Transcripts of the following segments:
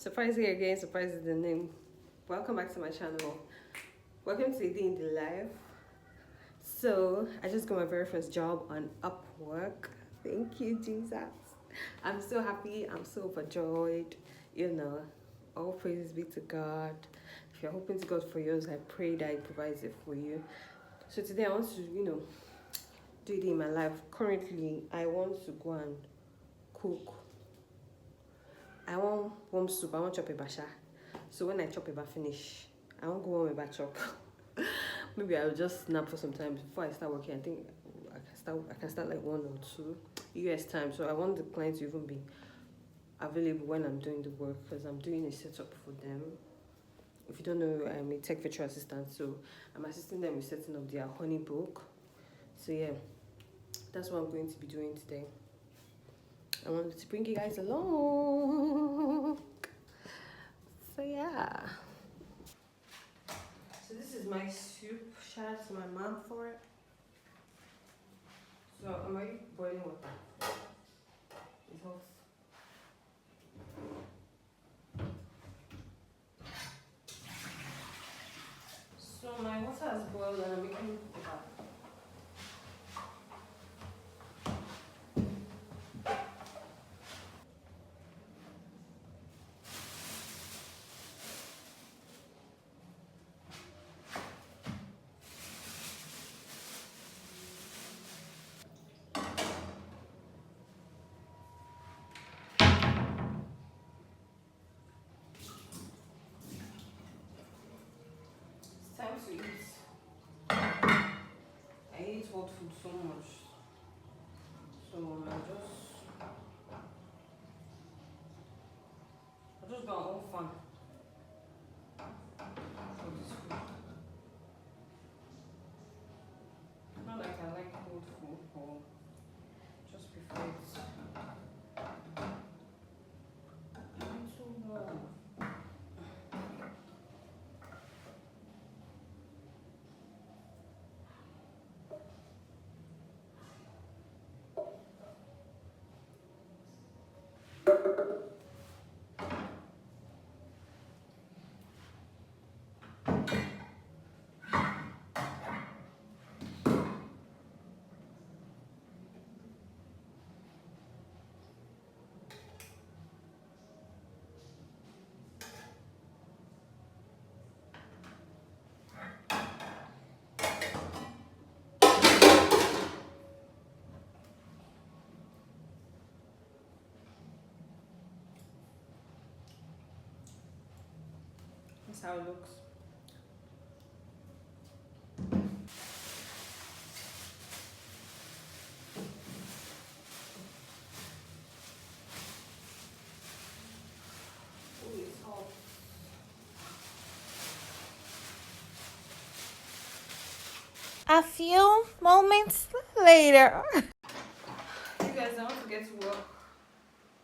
Surprise here again, surprise is the name. Welcome back to my channel. Welcome to a day in the life. So I just got my very first job on Upwork. Thank you, Jesus. I'm so happy, I'm so overjoyed. All praises be to God. If you're hoping to God for yours, I pray that He provides it for you. So today I want to, do it in my life. Currently, I want to go and cook. I want warm soup. I want chop eba sha. So when I chop eba finish, I won't go warm eba chop. Maybe I'll just snap for some time before I start working. I think I can start like 1 or 2 US time. So I want the client to even be available when I'm doing the work because I'm doing a setup for them. If you don't know, I'm a tech virtual assistant, so I'm assisting them with setting up their honey book. So yeah, that's what I'm going to be doing today. I wanted to bring you guys along. So yeah. So this is my soup. Shout out to my mom for it. So I'm already boiling water. It's hot. So my water has boiled and I'm making the bath. It's time to eat. I eat hot food so much. So I just got all fun for this food. Not like I like cold food, or just prefer it too warm. That's how it looks. Oh, it's hot. A few moments later. You guys, I want to get to work.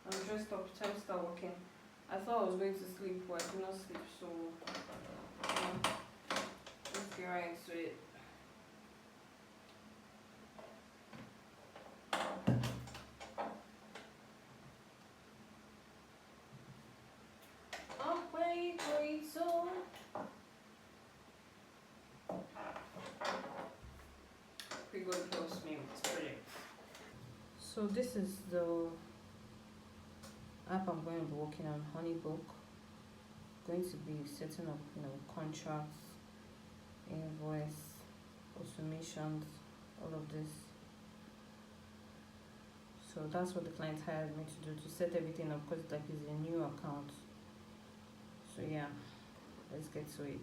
I'm dressed up. Time to start working. I thought I was going to sleep, but I did not sleep, so let's get right into it. Oh, wait, so we go close me with this project. So this is the app I'm going to be working on, Honeybook. Going to be setting up, contracts, invoice, automations, all of this. So that's what the client hired me to do, to set everything up, because it's a new account. So yeah, let's get to it.